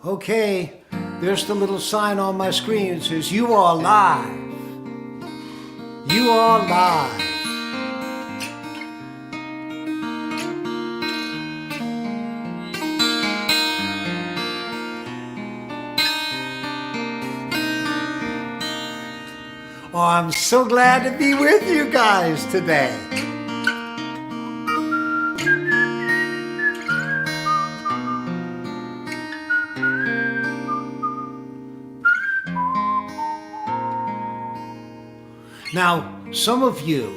Okay, there's the little sign on my screen. It says, "You are live. You are live." Oh, I'm so glad to be with you guys today. Now, some of you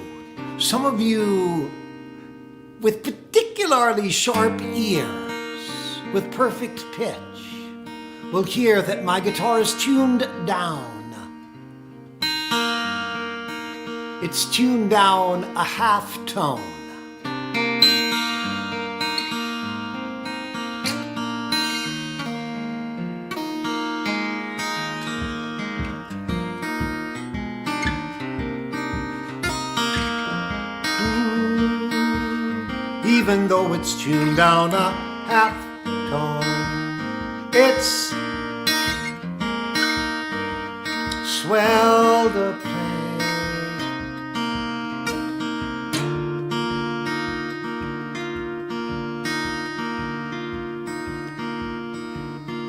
with particularly sharp ears, with perfect pitch, will hear that my guitar is tuned down. It's tuned down a half tone. Even though it's tuned down a half tone, it's swell to play.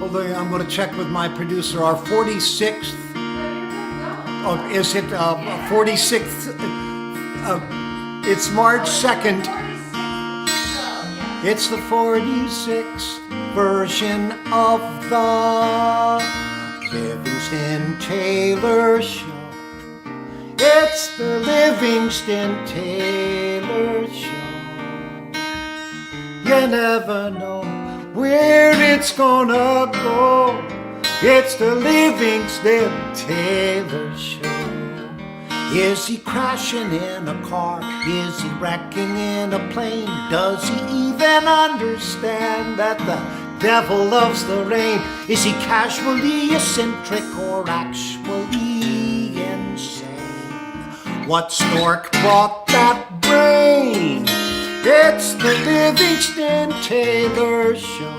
Although I'm going to check with my producer, our 46th, oh, is it 46th? It's March 2nd. It's the 46th version of the Livingston Taylor Show. It's the Livingston Taylor Show. You never know where it's gonna go. It's the Livingston Taylor Show. Is he crashing in a car? Is he wrecking in a plane? Does he even understand that the devil loves the rain? Is he casually eccentric or actually insane? What stork brought that brain? It's the Livingston Taylor Show.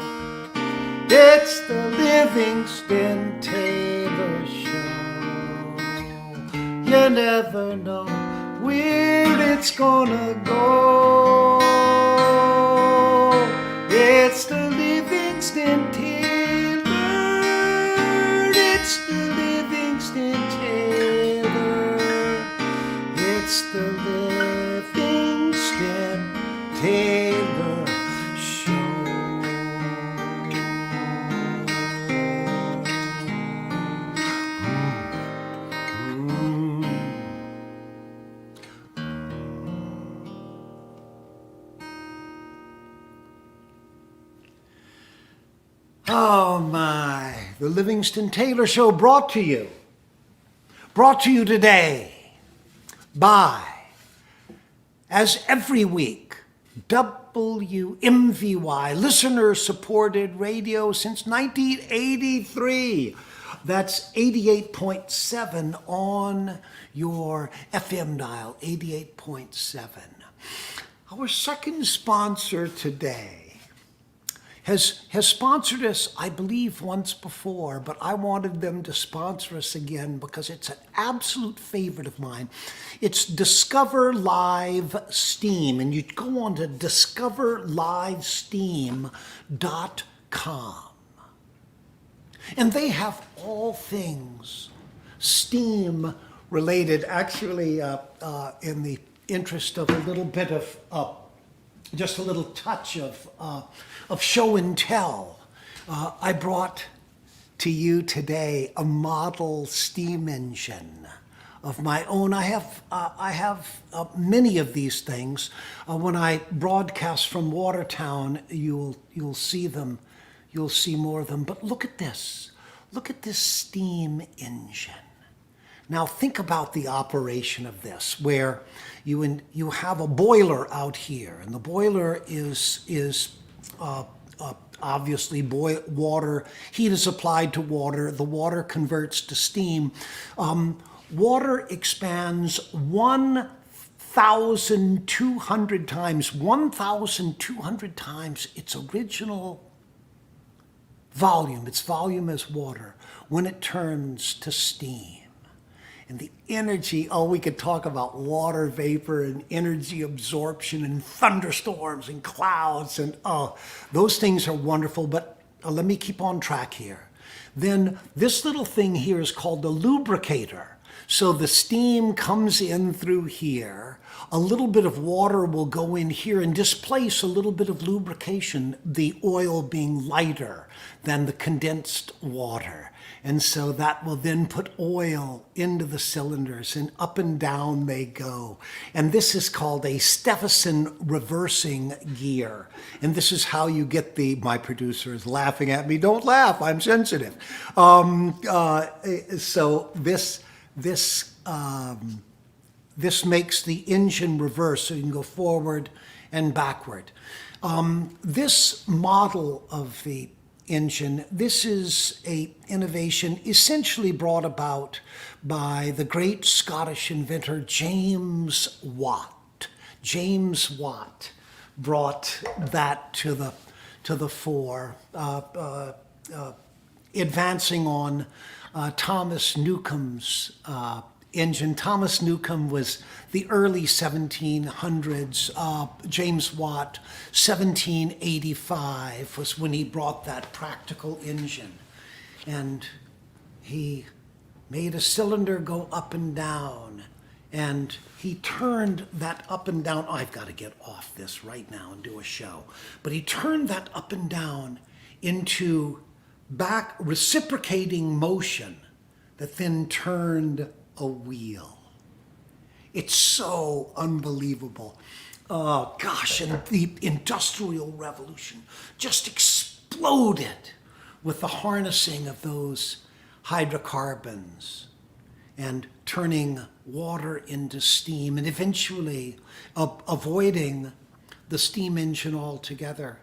It's the Livingston Taylor Show. You never know where it's gonna go. It's the Livingston Taylor. It's the Livingston Taylor. It's the Livingston Taylor Show. Oh my, the Livingston Taylor Show brought to you today by, as every week, WMVY, listener-supported radio since 1983. That's 88.7 on your FM dial, 88.7. Our second sponsor today has sponsored us, I believe, once before, but I wanted them to sponsor us again because it's an absolute favorite of mine. It's Discover Live Steam, and you go on to discoverlivesteam.com. And they have all things steam related. Actually, in the interest of a little bit of just a little touch of show and tell, I brought to you today a model steam engine of my own. I have many of these things. When I broadcast from Watertown, you'll see them. You'll see more of them. But look at this. Look at this steam engine. Now think about the operation of this, where you have a boiler out here, and the boiler is obviously water. Heat is applied to water. The water converts to steam. Water expands 1,200 times. 1,200 times its original volume, its volume as water, when it turns to steam. And the energy, oh, we could talk about water vapor and energy absorption and thunderstorms and clouds and those things are wonderful, but let me keep on track here. Then this little thing here is called the lubricator. So the steam comes in through here. A little bit of water will go in here and displace a little bit of lubrication, the oil being lighter than the condensed water. And so that will then put oil into the cylinders and up and down they go. And this is called a Stephenson reversing gear. And this is how you get my producer is laughing at me. Don't laugh, I'm sensitive. So this makes the engine reverse so you can go forward and backward. This model of the engine, this is an innovation essentially brought about by the great Scottish inventor James Watt. James Watt brought that to the fore, advancing on Thomas Newcomb's engine. Thomas Newcomb was the early 1700s. James Watt, 1785 was when he brought that practical engine. And he made a cylinder go up and down. And he turned that up and down. Oh, I've got to get off this right now and do a show. But he turned that up and down into back reciprocating motion that then turned a wheel. It's so unbelievable. Oh gosh, and the Industrial Revolution just exploded with the harnessing of those hydrocarbons and turning water into steam and eventually avoiding the steam engine altogether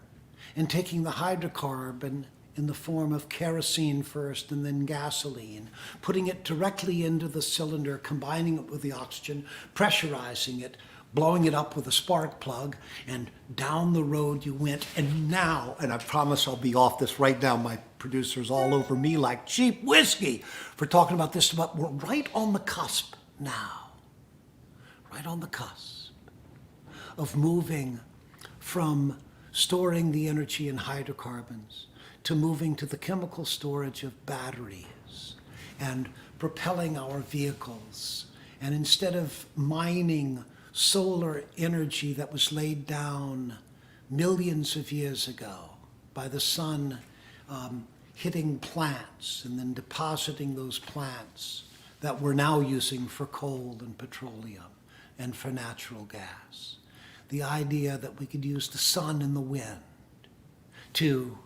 and taking the hydrocarbon in the form of kerosene first and then gasoline, putting it directly into the cylinder, combining it with the oxygen, pressurizing it, blowing it up with a spark plug, and down the road you went. And now, and I promise I'll be off this right now, my producer's all over me like cheap whiskey for talking about this, but we're right on the cusp now, right on the cusp of moving from storing the energy in hydrocarbons to moving to the chemical storage of batteries and propelling our vehicles. And instead of mining solar energy that was laid down millions of years ago by the sun hitting plants and then depositing those plants that we're now using for coal and petroleum and for natural gas, the idea that we could use the sun and the wind to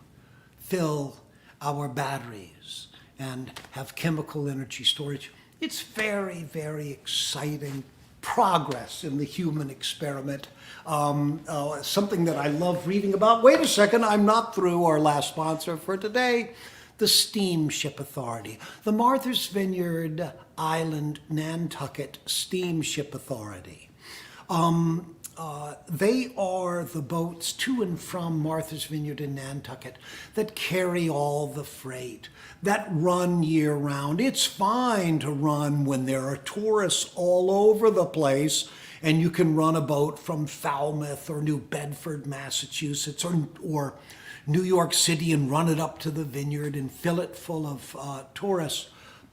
fill our batteries and have chemical energy storage. It's very, very exciting progress in the human experiment. Something that I love reading about. Wait a second, I'm not through. Our last sponsor for today, the Steamship Authority. The Martha's Vineyard Island Nantucket Steamship Authority. They are the boats to and from Martha's Vineyard in Nantucket that carry all the freight, that run year round. It's fine to run when there are tourists all over the place and you can run a boat from Falmouth or New Bedford, Massachusetts, or New York City and run it up to the vineyard and fill it full of tourists.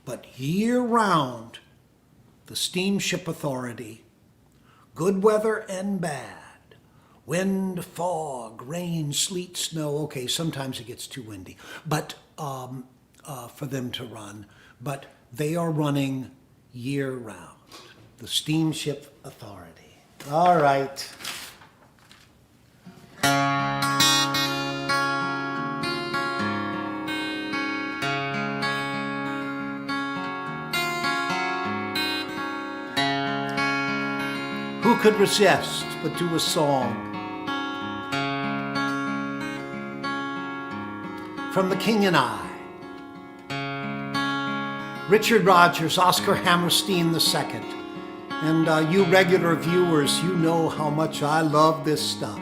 But year round, the Steamship Authority, good weather and bad, wind, fog, rain, sleet, snow. Okay, sometimes it gets too windy, but for them to run. But they are running year round. The Steamship Authority. All right. Who could resist but do a song from The King and I? Richard Rodgers, Oscar Hammerstein II. And you regular viewers, you know how much I love this stuff.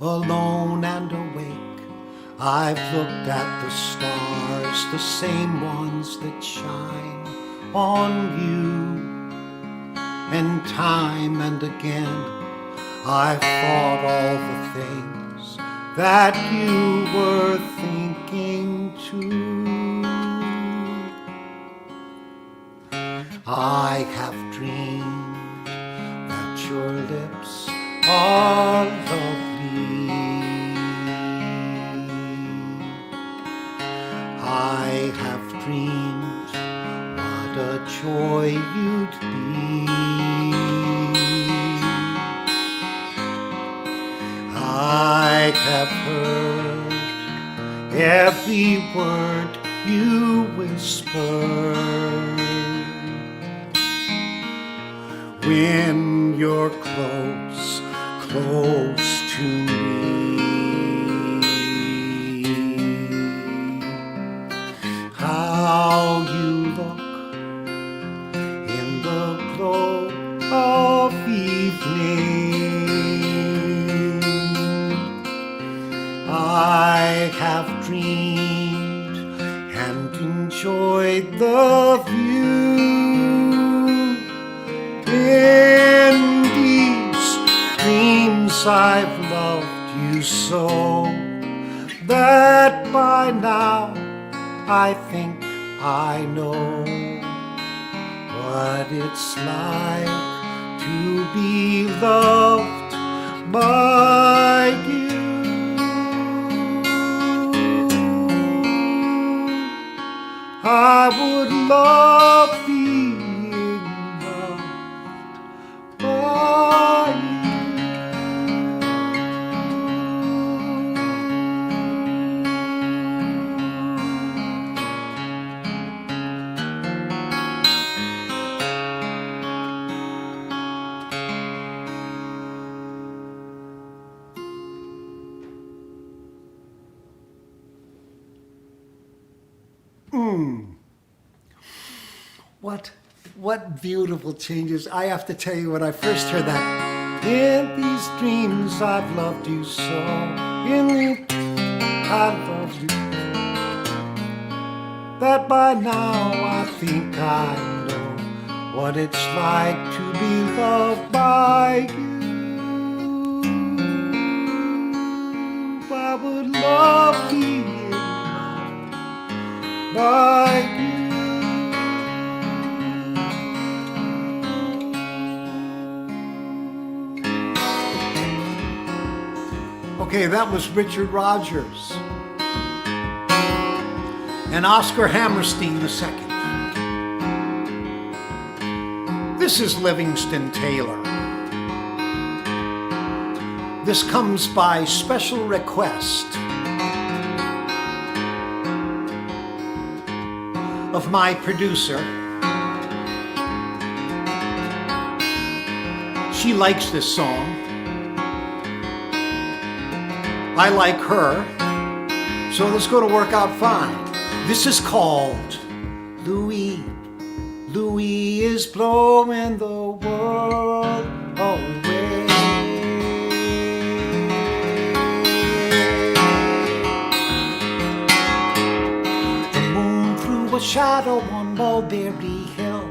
alone and awake, I've looked at the stars, the same ones that shine on you. And time and again, I've thought all the things that you were thinking too. I have dreamed that your lips are lovely. I have dreamed what a joy you'd be. I have heard every word you whisper when you're close, close to me. How you look in the glow of evening. I have dreamed and enjoyed the view. In these dreams I've loved you so that by now I think I know what it's like to be loved by you. I would love being loved by you. What beautiful changes. I have to tell you, when I first heard that, in these dreams I've loved you so, in the I love you, that by now I think I know what it's like to be loved by you. I would love being loved by you. Okay, that was Richard Rodgers and Oscar Hammerstein II. This is Livingston Taylor. This comes by special request of my producer. She likes this song. I like her, so let's go to work out fine. This is called Louis. Louis is blowing the world away. The moon threw a shadow on Mulberry Hill,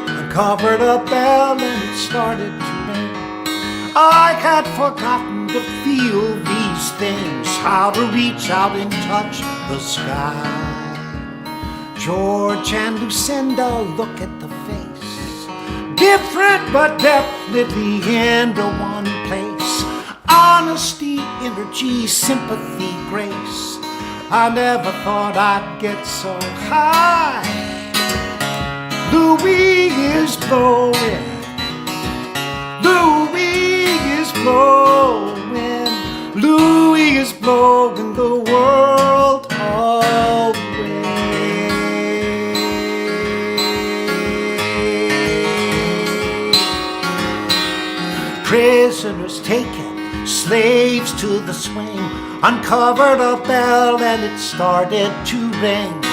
uncovered a bell and it started to ring. I had forgotten to feel these things, how to reach out and touch the sky. George and Lucinda, look at the face, different but definitely in the one place. Honesty, energy, sympathy, grace. I never thought I'd get so high. Louis is blowing. Louis is blowing. Louis is blowing the world away. Prisoners taken, slaves to the swing, uncovered a bell and it started to ring.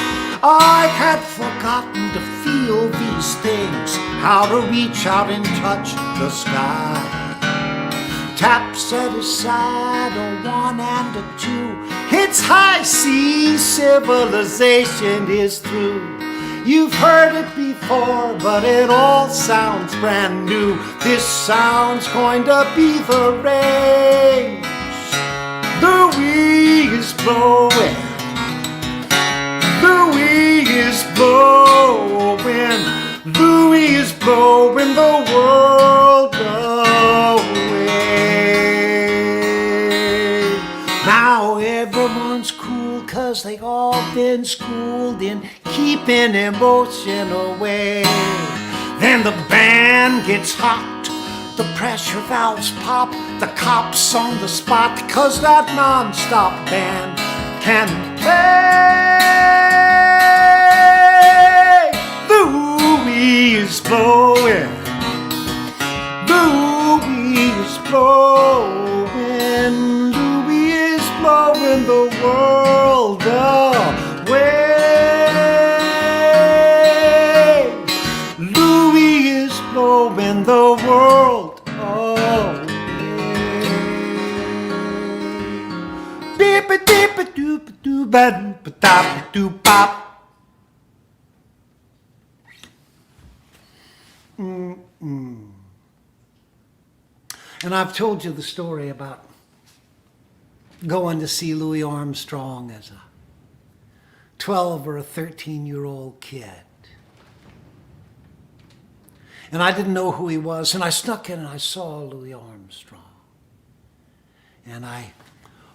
I had forgotten to feel these things, how to reach out and touch the sky. taps at his side, a one and a two. It's high seas, civilization is through. You've heard it before, but it all sounds brand new. This sound's going to be the range. The wind is blowing. The wind is blowing. The wind is blowing the world away. Now everyone's cool 'cause they all been schooled in keeping emotion away. Then the band gets hot, the pressure valves pop, the cops on the spot 'cause that non-stop band can play. The wind is blowing. The wind is blowing. The wind is blowing the world away. Louis is blowing the world away. Beep a deep a doop a doo ba doop a dop a doop bop. And I've told you the story about going to see Louis Armstrong as a 12 or a 13-year-old kid. And I didn't know who he was, and I snuck in and I saw Louis Armstrong. And I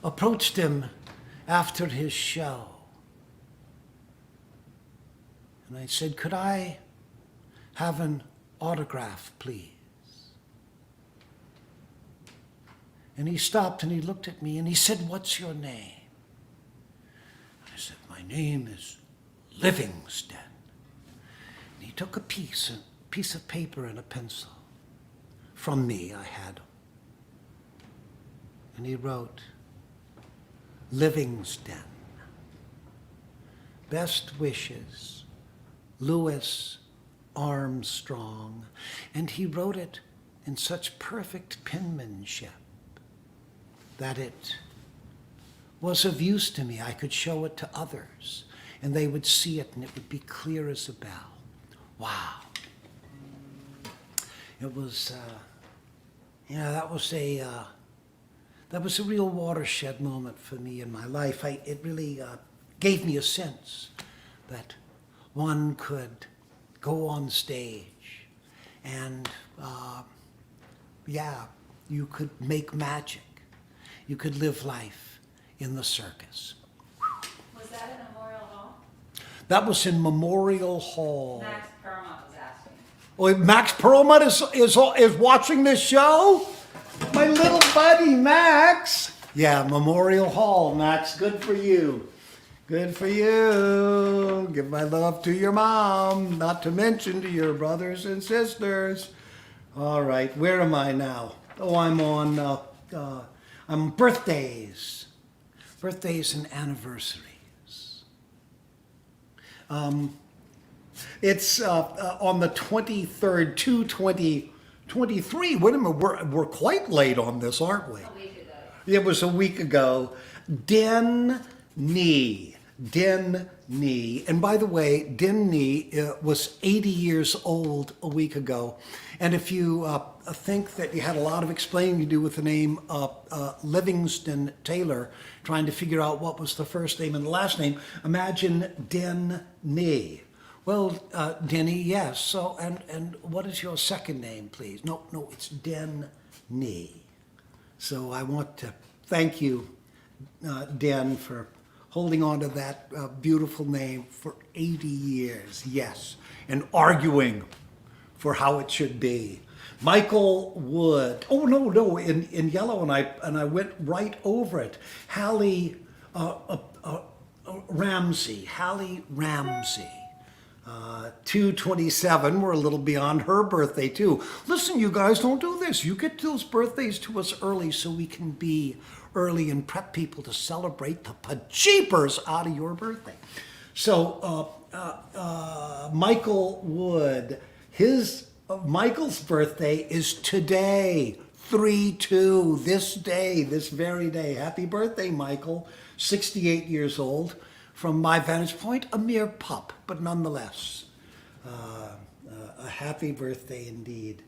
approached him after his show. And I said, "Could I have an autograph, please?" And he stopped and he looked at me and he said, "What's your name?" I said, "My name is Livingston." And he took a piece of paper and a pencil from me. I had. And he wrote, "Livingston. Best wishes, Louis Armstrong." And he wrote it in such perfect penmanship that it was of use to me. I could show it to others, and they would see it, and it would be clear as a bell. Wow. It was, that was a real watershed moment for me in my life. It really gave me a sense that one could go on stage and, you could make magic. You could live life in the circus. Was that in Memorial Hall? That was in Memorial Hall. Max Perlmutt was asking. Oh, Max Perlmutt is watching this show? My little buddy, Max. Yeah, Memorial Hall, Max. Good for you. Good for you. Give my love to your mom, not to mention to your brothers and sisters. All right, where am I now? Oh, I'm on birthdays. Birthdays and anniversaries. It's on the 23rd, 2/20/23. Wait a minute, we're quite late on this, aren't we? A week ago. It was a week ago. Den Nee. And by the way, Den Nee was 80 years old a week ago. And if you think that you had a lot of explaining to do with the name Livingston Taylor, trying to figure out what was the first name and the last name, imagine Den Nee. Well, Denny, yes. So, and what is your second name, please? No, it's Den Nee. So I want to thank you, Den, for holding on to that beautiful name for 80 years, yes, and arguing for how it should be. Michael Wood. Oh no, in yellow, and I went right over it. Hallie Ramsey. 2/27. We're a little beyond her birthday too. Listen, you guys, don't do this. You get those birthdays to us early so we can be early and prep people to celebrate the pajeepers out of your birthday. So Michael Wood, Michael's birthday is today, 3-2, this day, this very day. Happy birthday, Michael. 68 years old. From my vantage point, a mere pup, but nonetheless, a happy birthday indeed.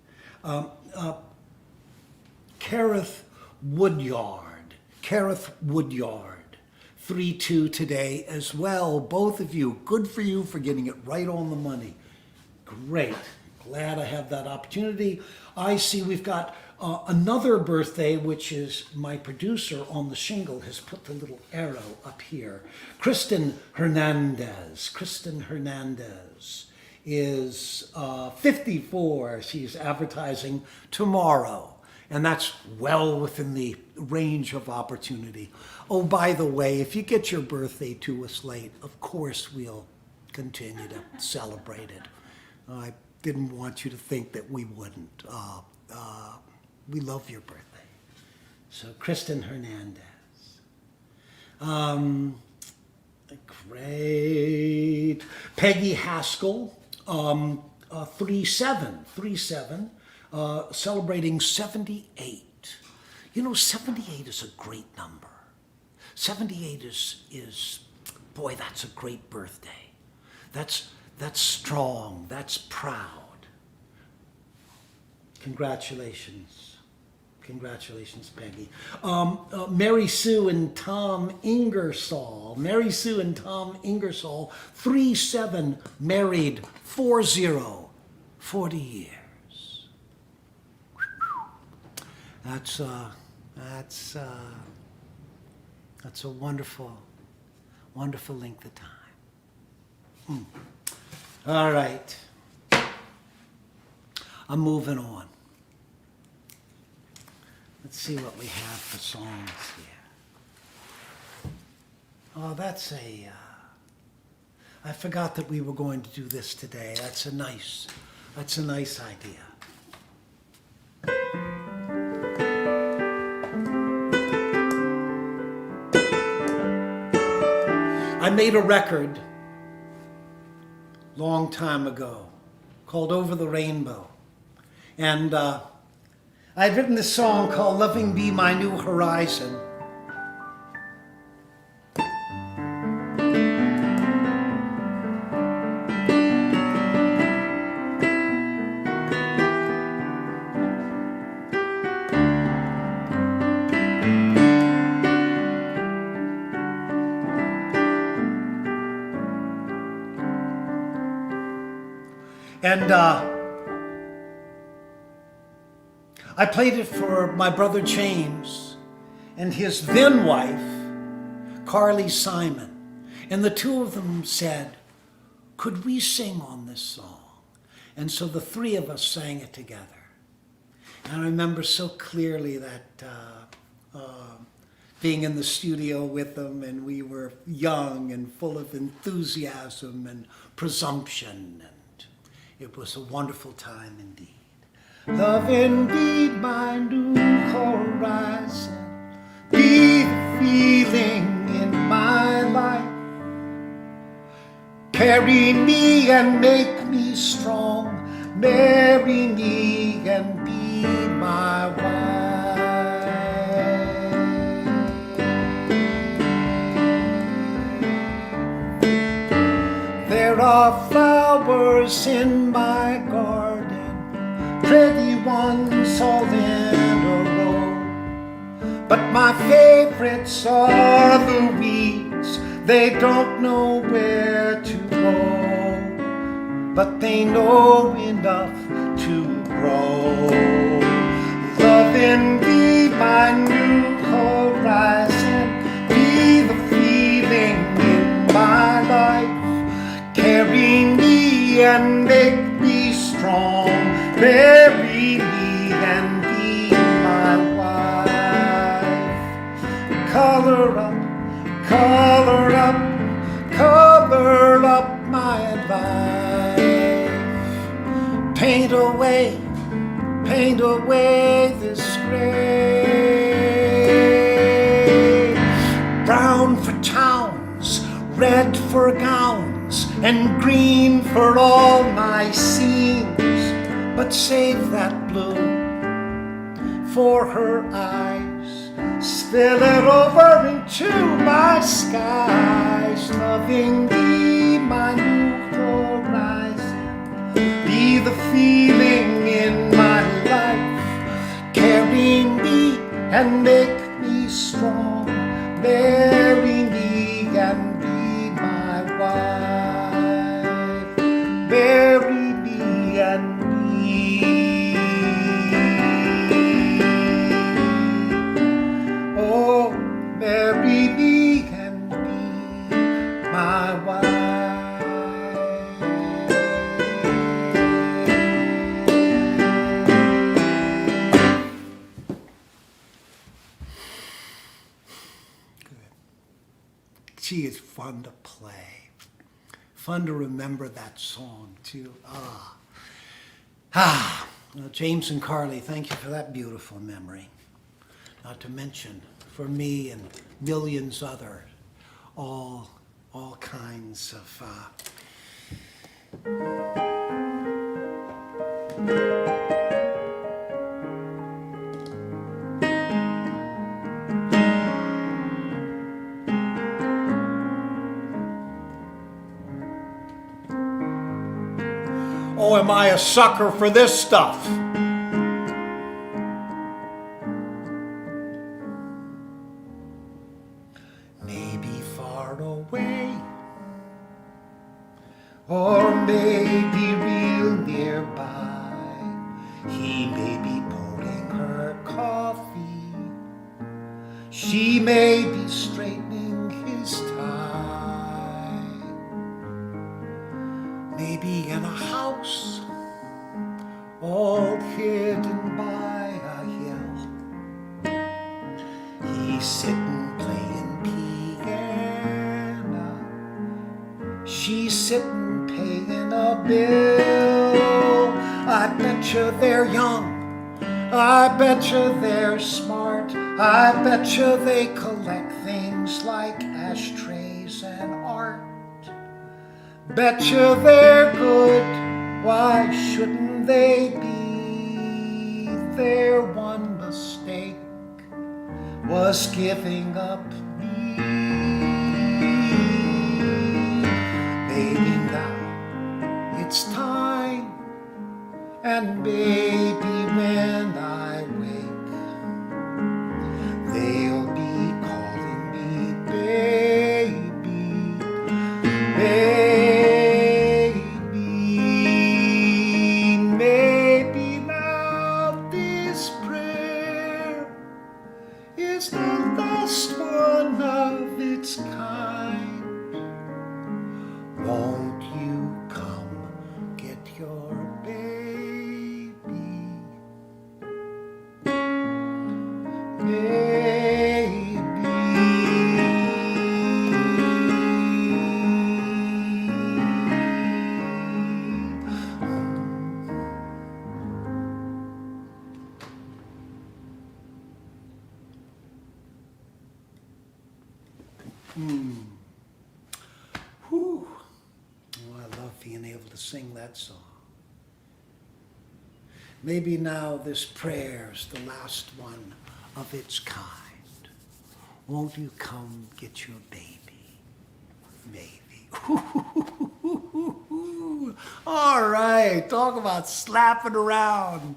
Kareth Woodyard, 3-2 today as well. Both of you, good for you for getting it right on the money. Great. Glad I have that opportunity. I see we've got another birthday, which is my producer on the shingle has put the little arrow up here. Kristen Hernandez. Kristen Hernandez is 54. She's advertising tomorrow. And that's well within the range of opportunity. Oh, by the way, if you get your birthday to us late, of course we'll continue to celebrate it. I didn't want you to think that we wouldn't. We love your birthday. So, Kristen Hernandez. Great. Peggy Haskell, 3-7, celebrating 78. You know, 78 is a great number. 78 is boy, that's a great birthday. That's strong, that's proud. Congratulations. Congratulations, Peggy. Mary Sue and Tom Ingersoll. 3-7, married, 40 years. That's a wonderful length of time. All right. I'm moving on. Let's see what we have for songs here. Oh, that's I forgot that we were going to do this today. That's a nice idea. I made a record long time ago called Over the Rainbow. And I'd written this song called Loving Be My New Horizon. And I played it for my brother James and his then wife, Carly Simon. And the two of them said, could we sing on this song? And so the three of us sang it together. And I remember so clearly that being in the studio with them, and we were young and full of enthusiasm and presumption. And it was a wonderful time indeed. Love indeed, my new horizon, be the feeling in my life. Carry me and make me strong, marry me and be my wife. There are flowers in my garden, pretty ones all in a row, but my favorites are the weeds. They don't know where to go, but they know enough to grow. Loving be my new horizon, be the feeling in my life. Carry me and make me strong, marry me and be my wife. Color up, color up, color up my life. Paint away this gray. Brown for towns, red for gowns, and green for all my scenes. But save that blue for her eyes, spill it over into my skies. Loving thee, my new horizon, be the feeling in my life, carrying me and make me strong. Marry me and be my wife. Marry me and be. Oh, marry me and be my wife. Gee, it's fun to play. Fun to remember that song, too. Well, James and Carly, thank you for that beautiful memory. Not to mention, for me and millions others, all kinds of... Oh, am I a sucker for this stuff? Maybe far away, or maybe real nearby. He may be pouring her coffee, she may be straightening his tie. Maybe in a house all hidden by a hill, he's sitting playing piano, she's sitting paying a bill. I betcha they're young, I betcha they're smart, I betcha they collect things like ashtrays and art. Betcha they're good, why shouldn't they be? Their one mistake was giving up me. Maybe now it's time, and maybe when I wake, they'll be calling me baby, baby. Maybe now this prayer is the last one of its kind. Won't you come get your baby? Whew. Oh, I love being able to sing that song. Maybe now this prayer's the last one of its kind. Won't you come get your baby? Maybe. All right, talk about slapping around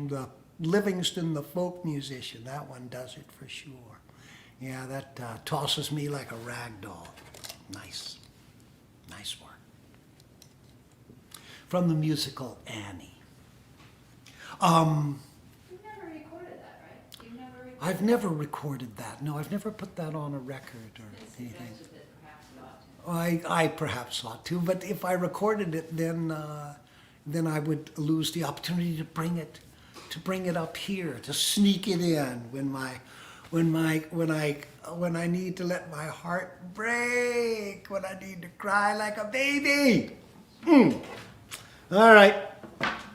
the Livingston, the folk musician. That one does it for sure. Yeah, that tosses me like a rag doll. Nice work. From the musical Annie. You've never recorded that, right? You've never recorded I've never recorded that. No, I've never put that on a record or It's anything. suggested that perhaps you ought to. I perhaps ought to, but if I recorded it, then I would lose the opportunity to bring it up here, to sneak it in when I need to let my heart break, when I need to cry like a baby. All right,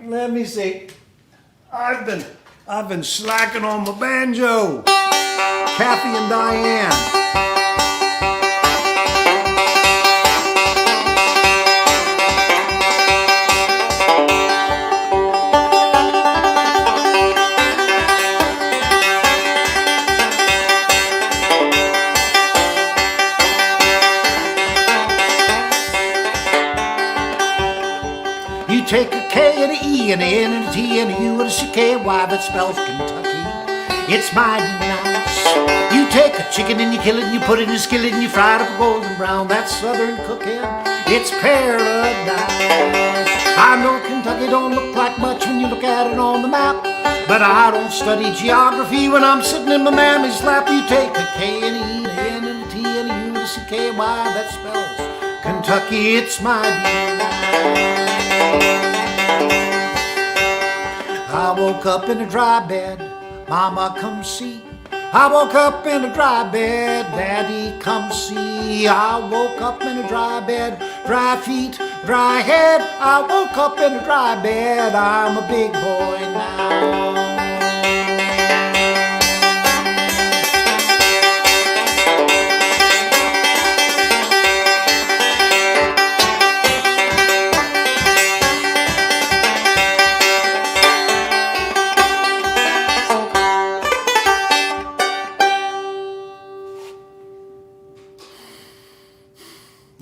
let me see. I've been slacking on my banjo. Kathy and Diane. You take a K and an E and an N and a T and a U and a C-K-Y that spells Kentucky. It's mighty nice. You take a chicken and you kill it and you put it in a skillet and you fry it up a golden brown. That's Southern cooking. It's paradise. I know Kentucky don't look like much when you look at it on the map, but I don't study geography when I'm sitting in my mammy's lap. You take a K and an E and an N and a T and a U and a C-K-Y that spells Kentucky. It's mighty nice. I woke up in a dry bed, Mama come see. I woke up in a dry bed, Daddy come see. I woke up in a dry bed, dry feet, dry head. I woke up in a dry bed, I'm a big boy now.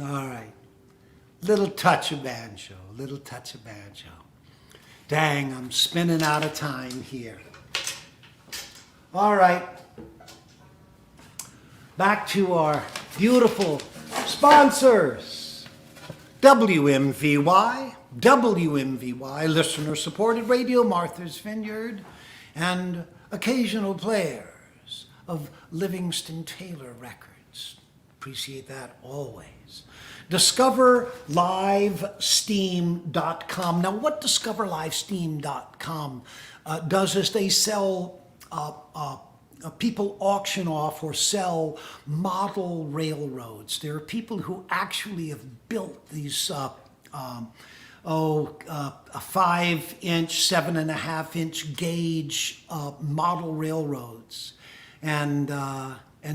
All right, little touch of banjo, little touch of banjo. Dang, I'm spinning out of time here. All right, back to our beautiful sponsors. WMVY, listener-supported radio, Martha's Vineyard, and occasional players of Livingston Taylor Records. Appreciate that always. DiscoverLiveSteam.com. Now, what DiscoverLiveSteam.com does is they sell, people auction off or sell model railroads. There are people who actually have built these a 5-inch, 7.5-inch gauge model railroads, and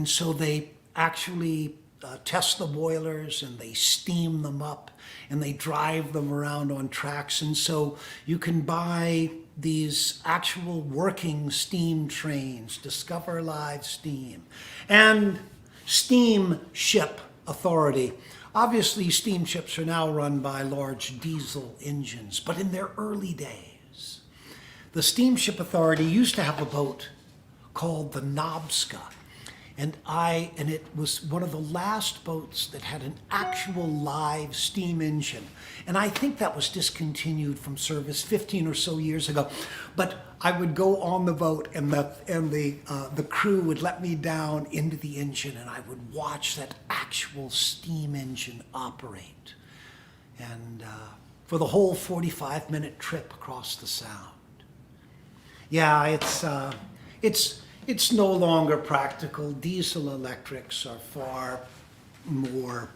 so they actually test the boilers and they steam them up and they drive them around on tracks. And so you can buy these actual working steam trains, Discover Live Steam, and Steamship Authority. Obviously, steamships are now run by large diesel engines, but in their early days, the Steamship Authority used to have a boat called the Nobska. And it was one of the last boats that had an actual live steam engine. And I think that was discontinued from service 15 or so years ago. But I would go on the boat and the crew would let me down into the engine and I would watch that actual steam engine operate. And for the whole 45-minute trip across the Sound. Yeah, it's no longer practical. Diesel electrics are far more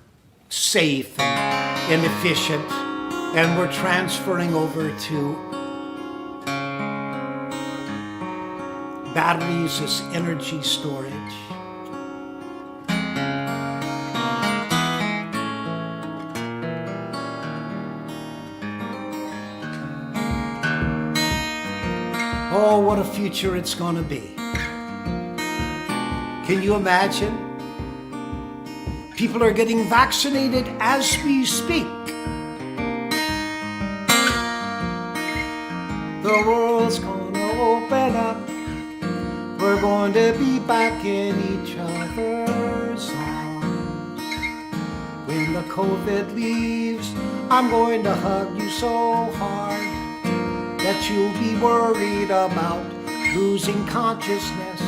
safe and efficient, and we're transferring over to batteries as energy storage. Oh, what a future it's going to be. Can you imagine? People are getting vaccinated as we speak. The world's gonna open up. We're going to be back in each other's arms. When the COVID leaves, I'm going to hug you so hard that you'll be worried about losing consciousness.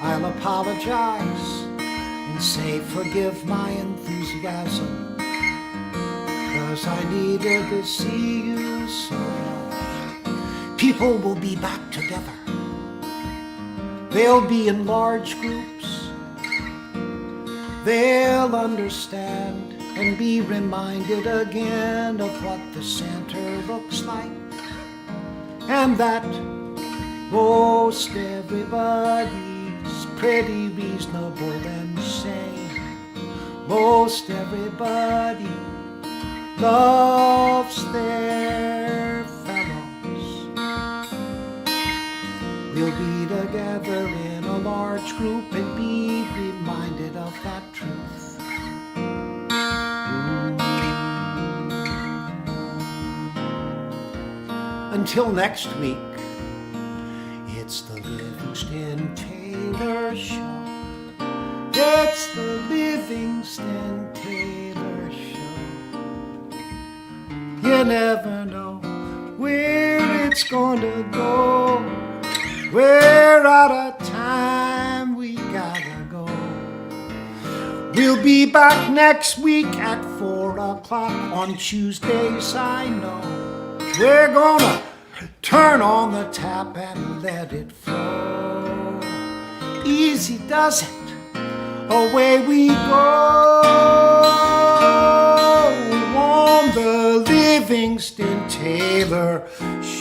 I'll apologize and say forgive my enthusiasm, 'cause I needed to see you so much. People will be back together. They'll be in large groups. They'll understand and be reminded again of what the center looks like, and that most everybody pretty reasonable and sane. Most everybody loves their fellows. We'll be together in a large group and be reminded of that truth. Until next week, it's the Livingston Taylor Show. It's the Livingston Taylor Show. You never know where it's gonna go. We're out of time, we gotta go. We'll be back next week at 4 o'clock on Tuesdays, I know. We're gonna turn on the tap and let it flow. Easy does it, away we go. On the Livingston Taylor Show.